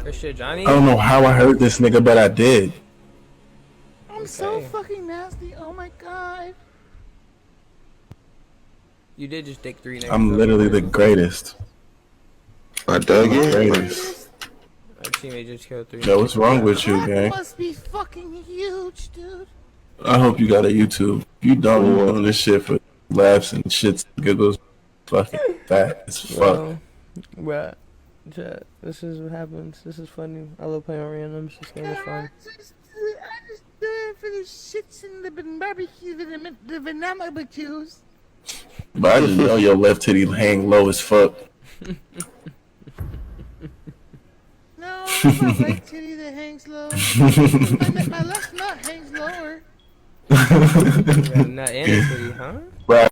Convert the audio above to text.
For shit, Johnny. I don't know how I heard this nigga, but I did. I'm so fucking nasty. Oh my god. You did just take 3 niggas. I'm literally the greatest. I dug in. Greatest. My teammate just killed 3 Yo, what's wrong with you, That gang? must be fucking huge, dude. I hope you got a YouTube. If you don't, you doing this shit for laughs and shits and giggles. Fucking fat as fuck. Bruh, this is what happens. This is funny. I love playing randoms. This game is fun. I just do it for the shits and the barbecue, the banana barbecues. But I just know your left titty hang low as fuck. No, it's my right titty that hangs low. My left nut hangs lower. Not any city, huh? Right.